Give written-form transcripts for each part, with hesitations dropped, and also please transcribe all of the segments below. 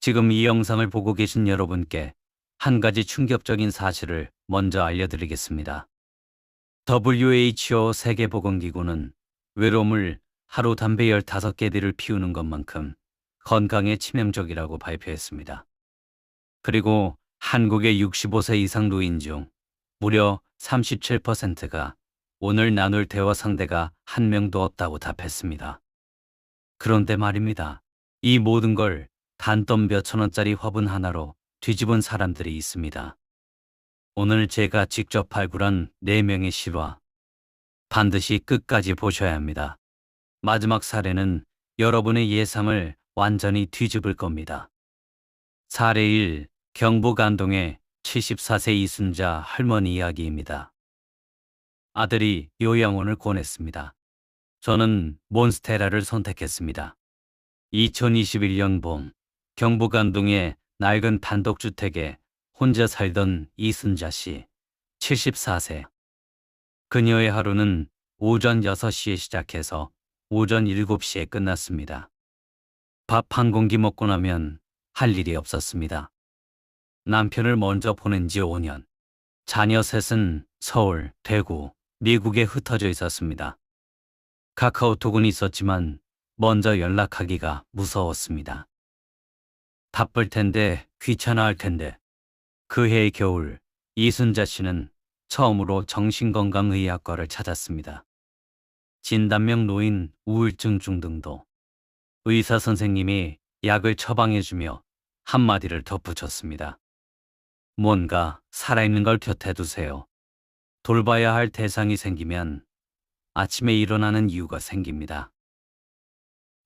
지금 이 영상을 보고 계신 여러분께 한 가지 충격적인 사실을 먼저 알려드리겠습니다. WHO 세계보건기구는 외로움을 하루 담배 15개들을 피우는 것만큼 건강에 치명적이라고 발표했습니다. 그리고 한국의 65세 이상 노인 중 무려 37%가 오늘 나눌 대화 상대가 한 명도 없다고 답했습니다. 그런데 말입니다. 이 모든 걸 단돈 몇천 원짜리 화분 하나로 뒤집은 사람들이 있습니다. 오늘 제가 직접 발굴한 4명의 실화, 반드시 끝까지 보셔야 합니다. 마지막 사례는 여러분의 예상을 완전히 뒤집을 겁니다. 사례 1. 경북 안동의 74세 이순자 할머니 이야기입니다. 아들이 요양원을 권했습니다. 저는 몬스테라를 선택했습니다. 2021년 봄, 경북 안동의 낡은 단독주택에 혼자 살던 이순자 씨, 74세. 그녀의 하루는 오전 6시에 시작해서 오전 7시에 끝났습니다. 밥 한 공기 먹고 나면 할 일이 없었습니다. 남편을 먼저 보낸 지 5년. 자녀 셋은 서울, 대구, 미국에 흩어져 있었습니다. 카카오톡은 있었지만 먼저 연락하기가 무서웠습니다. 바쁠 텐데, 귀찮아할 텐데. 그 해의 겨울, 이순자 씨는 처음으로 정신건강의학과를 찾았습니다. 진단명 노인 우울증 중등도. 의사 선생님이 약을 처방해주며 한마디를 덧붙였습니다. 뭔가 살아있는 걸 곁에 두세요. 돌봐야 할 대상이 생기면 아침에 일어나는 이유가 생깁니다.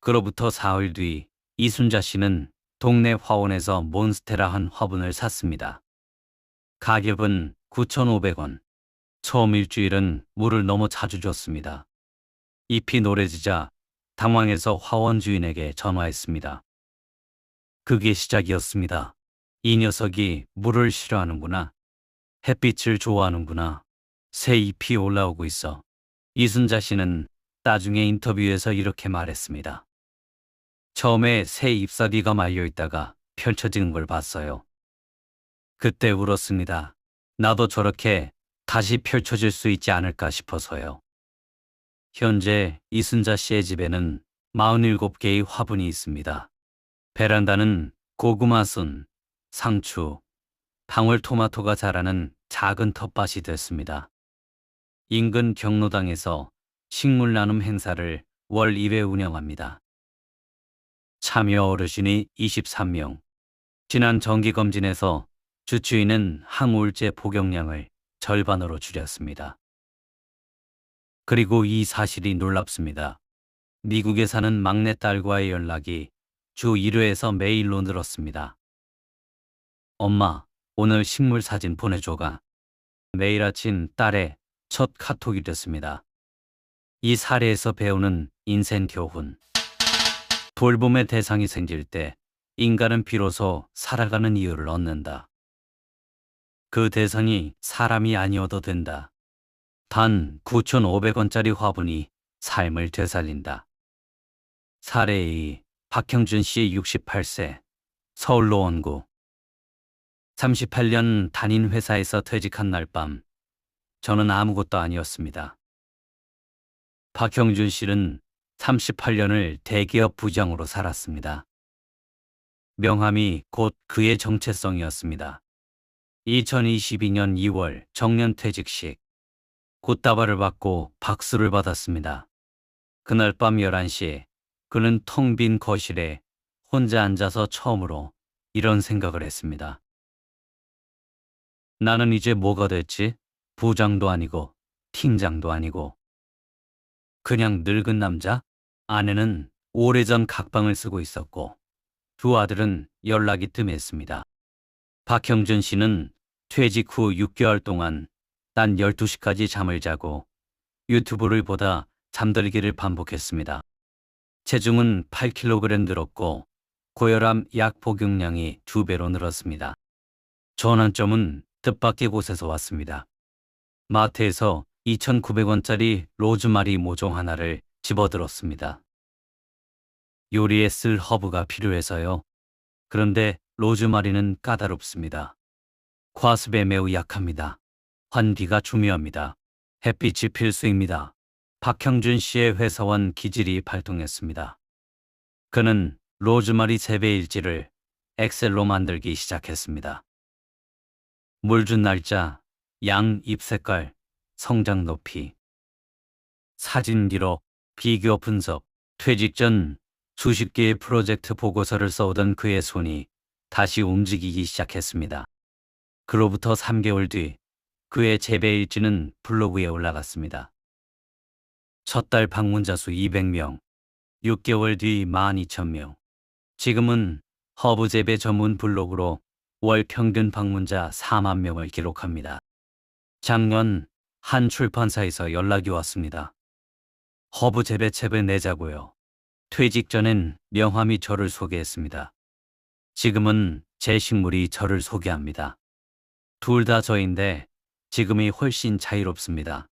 그로부터 사흘 뒤 이순자 씨는 동네 화원에서 몬스테라 한 화분을 샀습니다. 가격은 9,500원. 처음 일주일은 물을 너무 자주 줬습니다. 잎이 노래지자 당황해서 화원 주인에게 전화했습니다. 그게 시작이었습니다. 이 녀석이 물을 싫어하는구나. 햇빛을 좋아하는구나. 새 잎이 올라오고 있어. 이순자 씨는 나중에 인터뷰에서 이렇게 말했습니다. 처음에 새 잎사귀가 말려있다가 펼쳐지는 걸 봤어요. 그때 울었습니다. 나도 저렇게 다시 펼쳐질 수 있지 않을까 싶어서요. 현재 이순자 씨의 집에는 47개의 화분이 있습니다. 베란다는 고구마순, 상추, 방울토마토가 자라는 작은 텃밭이 됐습니다. 인근 경로당에서 식물 나눔 행사를 월 2회 운영합니다. 참여 어르신이 23명. 지난 정기검진에서 주치의는 항우울제 복용량을 절반으로 줄였습니다. 그리고 이 사실이 놀랍습니다. 미국에 사는 막내딸과의 연락이 주 1회에서 매일로 늘었습니다. 엄마, 오늘 식물 사진 보내줘가. 매일 아침 딸의 첫 카톡이 됐습니다. 이 사례에서 배우는 인생 교훈. 돌봄의 대상이 생길 때 인간은 비로소 살아가는 이유를 얻는다. 그 대상이 사람이 아니어도 된다. 단 9,500원짜리 화분이 삶을 되살린다. 사례 2. 박형준 씨 68세, 서울로 원고. 38년 단인 회사에서 퇴직한 날 밤, 저는 아무것도 아니었습니다. 박형준 씨는 38년을 대기업 부장으로 살았습니다. 명함이 곧 그의 정체성이었습니다. 2022년 2월 정년퇴직식. 꽃다발을 받고 박수를 받았습니다. 그날 밤 11시 그는 텅 빈 거실에 혼자 앉아서 처음으로 이런 생각을 했습니다. 나는 이제 뭐가 됐지? 부장도 아니고 팀장도 아니고 그냥 늙은 남자? 아내는 오래전 각방을 쓰고 있었고 두 아들은 연락이 뜸했습니다. 박형준 씨는 퇴직 후 6개월 동안 단 12시까지 잠을 자고 유튜브를 보다 잠들기를 반복했습니다. 체중은 8kg 늘었고 고혈압 약 복용량이 2배로 늘었습니다. 전환점은 뜻밖의 곳에서 왔습니다. 마트에서 2,900원짜리 로즈마리 모종 하나를 집어들었습니다. 요리에 쓸 허브가 필요해서요. 그런데 로즈마리는 까다롭습니다. 과습에 매우 약합니다. 환기가 중요합니다. 햇빛이 필수입니다. 박형준 씨의 회사원 기질이 발동했습니다. 그는 로즈마리 재배 일지를 엑셀로 만들기 시작했습니다. 물 준 날짜, 양 잎 색깔, 성장 높이, 사진 기록, 비교 분석, 퇴직 전 수십 개의 프로젝트 보고서를 써오던 그의 손이 다시 움직이기 시작했습니다. 그로부터 3개월 뒤 그의 재배 일지는 블로그에 올라갔습니다. 첫 달 방문자 수 200명, 6개월 뒤 12,000명. 지금은 허브 재배 전문 블로그로 월 평균 방문자 4만 명을 기록합니다. 작년 한 출판사에서 연락이 왔습니다. 허브 재배책을 내자고요. 퇴직 전엔 명함이 저를 소개했습니다. 지금은 제 식물이 저를 소개합니다. 둘 다 저인데 지금이 훨씬 자유롭습니다.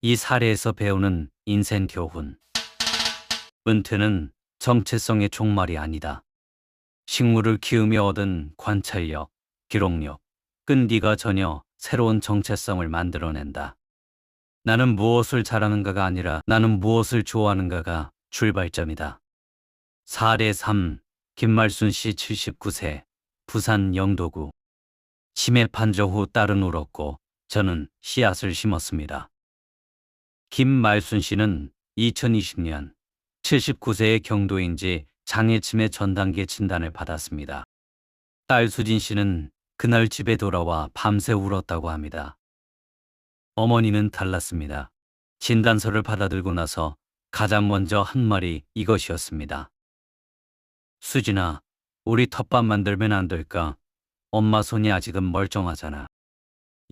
이 사례에서 배우는 인생 교훈. 은퇴는 정체성의 종말이 아니다. 식물을 키우며 얻은 관찰력, 기록력, 끈기가 전혀 새로운 정체성을 만들어낸다. 나는 무엇을 잘하는가가 아니라 나는 무엇을 좋아하는가가 출발점이다. 사례 3. 김말순 씨 79세, 부산 영도구. 치매 판정 후 딸은 울었고 저는 씨앗을 심었습니다. 김말순 씨는 2020년 79세의 경도인지 장애치매 전단계 진단을 받았습니다. 딸 수진 씨는 그날 집에 돌아와 밤새 울었다고 합니다. 어머니는 달랐습니다. 진단서를 받아들고 나서 가장 먼저 한 말이 이것이었습니다. 수진아, 우리 텃밭 만들면 안 될까? 엄마 손이 아직은 멀쩡하잖아.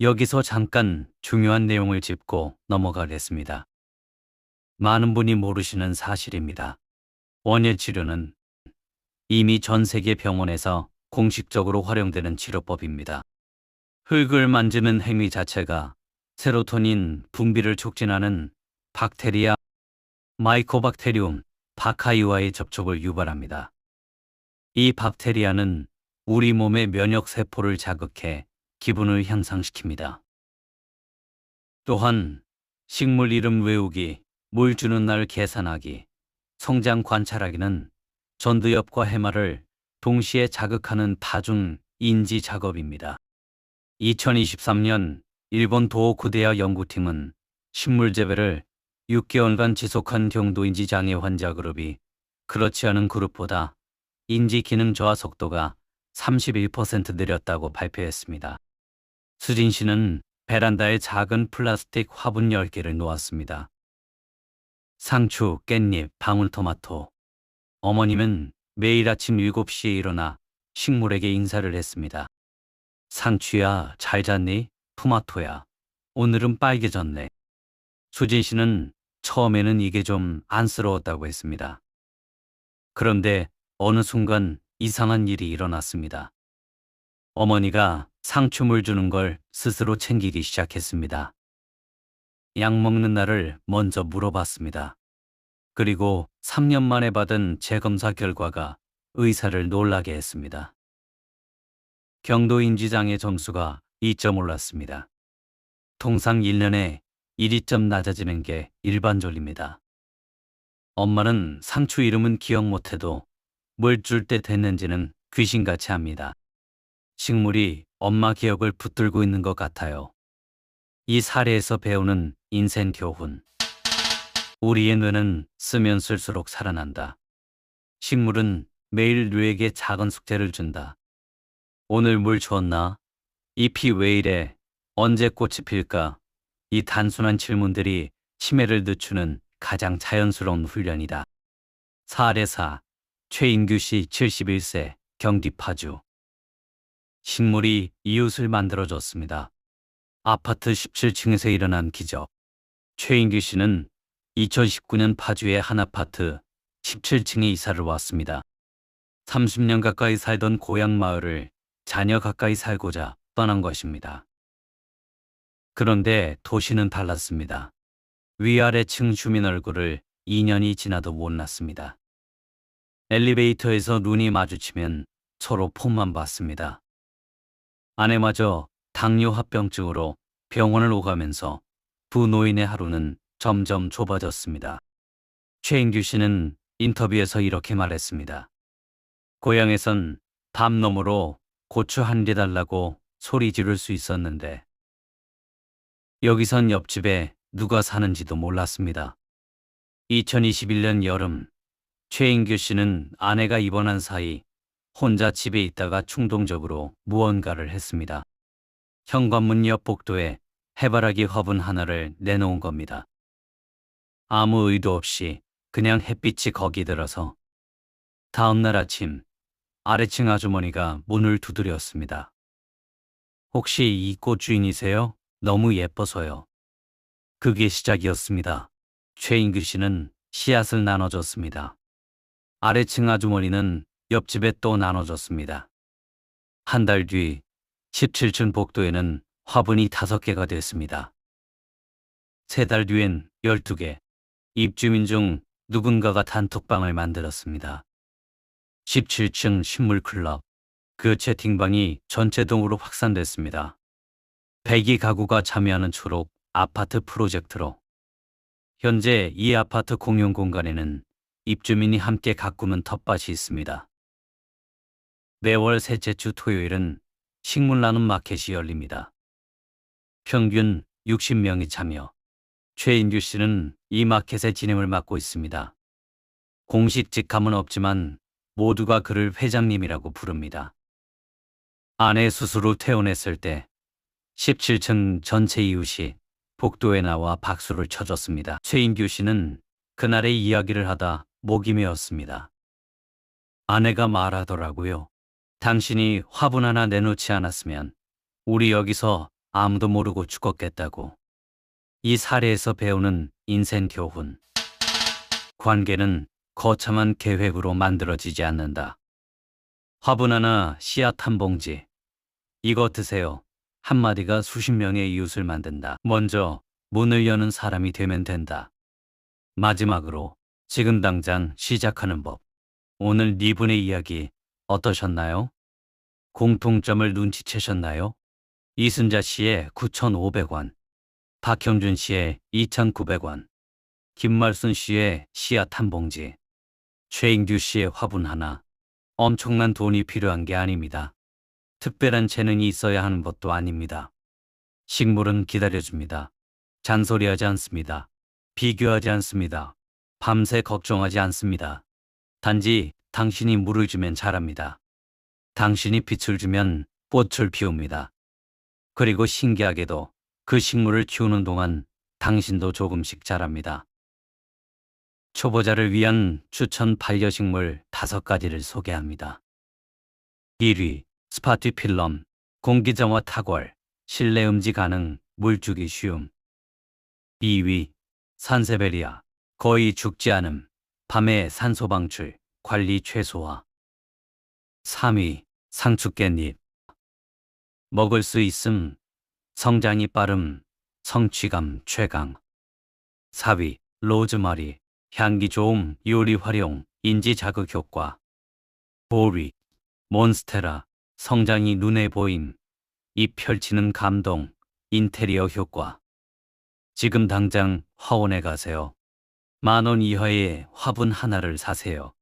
여기서 잠깐 중요한 내용을 짚고 넘어가겠습니다. 많은 분이 모르시는 사실입니다. 원예 치료는 이미 전 세계 병원에서 공식적으로 활용되는 치료법입니다. 흙을 만지는 행위 자체가 세로토닌 분비를 촉진하는 박테리아 마이코박테리움 바카이와의 접촉을 유발합니다. 이 박테리아는 우리 몸의 면역 세포를 자극해 기분을 향상시킵니다. 또한 식물 이름 외우기, 물 주는 날 계산하기, 성장 관찰하기는 전두엽과 해마를 동시에 자극하는 다중 인지 작업입니다. 2023년 일본 도호쿠대야 연구팀은 식물 재배를 6개월간 지속한 경도인지 장애 환자 그룹이 그렇지 않은 그룹보다 인지 기능 저하 속도가 31% 느렸다고 발표했습니다. 수진 씨는 베란다에 작은 플라스틱 화분 10개를 놓았습니다. 상추, 깻잎, 방울토마토. 어머님은 매일 아침 7시에 일어나 식물에게 인사를 했습니다. 상추야, 잘 잤니? 토마토야, 오늘은 빨개졌네. 수진 씨는 처음에는 이게 좀 안쓰러웠다고 했습니다. 그런데 어느 순간 이상한 일이 일어났습니다. 어머니가 상추물 주는 걸 스스로 챙기기 시작했습니다. 약 먹는 날을 먼저 물어봤습니다. 그리고 3년 만에 받은 재검사 결과가 의사를 놀라게 했습니다. 경도인지장애 점수가 2점 올랐습니다. 통상 1년에 1~2점 낮아지는 게 일반적입니다. 엄마는 상추 이름은 기억 못해도 물 줄 때 됐는지는 귀신같이 합니다. 식물이 엄마 기억을 붙들고 있는 것 같아요. 이 사례에서 배우는 인생 교훈. 우리의 뇌는 쓰면 쓸수록 살아난다. 식물은 매일 뇌에게 작은 숙제를 준다. 오늘 물 줬나? 잎이 왜 이래? 언제 꽃이 필까? 이 단순한 질문들이 치매를 늦추는 가장 자연스러운 훈련이다. 사례 4. 최인규 씨 71세, 경기 파주. 식물이 이웃을 만들어줬습니다. 아파트 17층에서 일어난 기적. 최인규 씨는 2019년 파주의 한 아파트 17층에 이사를 왔습니다. 30년 가까이 살던 고향 마을을 자녀 가까이 살고자 떠난 것입니다. 그런데 도시는 달랐습니다. 위아래층 주민 얼굴을 2년이 지나도 못 났습니다. 엘리베이터에서 눈이 마주치면 서로 폰만 봤습니다. 아내마저 당뇨합병증으로 병원을 오가면서 두 노인의 하루는 점점 좁아졌습니다. 최인규 씨는 인터뷰에서 이렇게 말했습니다. 고향에선 밤 너머로 고추 한 개 달라고 소리 지를 수 있었는데 여기선 옆집에 누가 사는지도 몰랐습니다. 2021년 여름 최인규 씨는 아내가 입원한 사이 혼자 집에 있다가 충동적으로 무언가를 했습니다. 현관문 옆 복도에 해바라기 화분 하나를 내놓은 겁니다. 아무 의도 없이 그냥 햇빛이 거기 들어서 다음날 아침 아래층 아주머니가 문을 두드렸습니다. 혹시 이 꽃 주인이세요? 너무 예뻐서요. 그게 시작이었습니다. 최인규 씨는 씨앗을 나눠줬습니다. 아래층 아주머니는 옆집에 또 나눠줬습니다. 한 달 뒤 17층 복도에는 화분이 5개가 됐습니다. 3달 뒤엔 12개. 입주민 중 누군가가 단톡방을 만들었습니다. 17층 식물클럽. 그 채팅방이 전체 동으로 확산됐습니다. 100이 가구가 참여하는 초록 아파트 프로젝트로. 현재 이 아파트 공용 공간에는 입주민이 함께 가꾸는 텃밭이 있습니다. 매월 셋째 주 토요일은 식물 나눔 마켓이 열립니다. 평균 60명이 참여. 최인규 씨는 이 마켓의 진행을 맡고 있습니다. 공식 직함은 없지만 모두가 그를 회장님이라고 부릅니다. 아내 수술 후 퇴원했을 때 17층 전체 이웃이 복도에 나와 박수를 쳐줬습니다. 최인규 씨는 그날의 이야기를 하다 목이 메었습니다. 아내가 말하더라고요. 당신이 화분 하나 내놓지 않았으면 우리 여기서 아무도 모르고 죽었겠다고. 이 사례에서 배우는 인생 교훈. 관계는 거창한 계획으로 만들어지지 않는다. 화분 하나, 씨앗 한 봉지. 이거 드세요. 한마디가 수십 명의 이웃을 만든다. 먼저 문을 여는 사람이 되면 된다. 마지막으로 지금 당장 시작하는 법. 오늘 4분의 이야기 어떠셨나요? 공통점을 눈치채셨나요? 이순자 씨의 9,500원, 박형준 씨의 2,900원, 김말순 씨의 씨앗 한 봉지, 최인규 씨의 화분 하나. 엄청난 돈이 필요한 게 아닙니다. 특별한 재능이 있어야 하는 것도 아닙니다. 식물은 기다려줍니다. 잔소리하지 않습니다. 비교하지 않습니다. 밤새 걱정하지 않습니다. 단지 당신이 물을 주면 자랍니다. 당신이 빛을 주면 꽃을 피웁니다. 그리고 신기하게도 그 식물을 키우는 동안 당신도 조금씩 자랍니다. 초보자를 위한 추천 반려식물 5가지를 소개합니다. 1위, 스파티필럼, 공기정화 탁월, 실내 음지 가능, 물주기 쉬움. 2위, 산세베리아, 거의 죽지 않음, 밤에 산소 방출, 관리 최소화. 3위, 상추깻잎, 먹을 수 있음, 성장이 빠름, 성취감 최강. 4위, 로즈마리, 향기 좋음, 요리 활용, 인지 자극 효과. 5위, 몬스테라, 성장이 눈에 보임, 입 펼치는 감동, 인테리어 효과. 지금 당장 화원에 가세요. 10,000원 이하의 화분 하나를 사세요.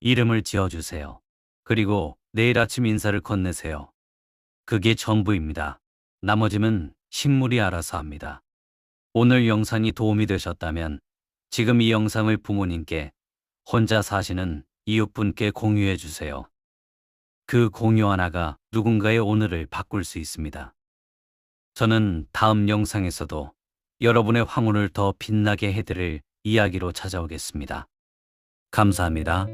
이름을 지어주세요. 그리고 내일 아침 인사를 건네세요. 그게 전부입니다. 나머지는 식물이 알아서 합니다. 오늘 영상이 도움이 되셨다면 지금 이 영상을 부모님께, 혼자 사시는 이웃분께 공유해 주세요. 그 공유 하나가 누군가의 오늘을 바꿀 수 있습니다. 저는 다음 영상에서도 여러분의 황혼을 더 빛나게 해드릴 이야기로 찾아오겠습니다. 감사합니다.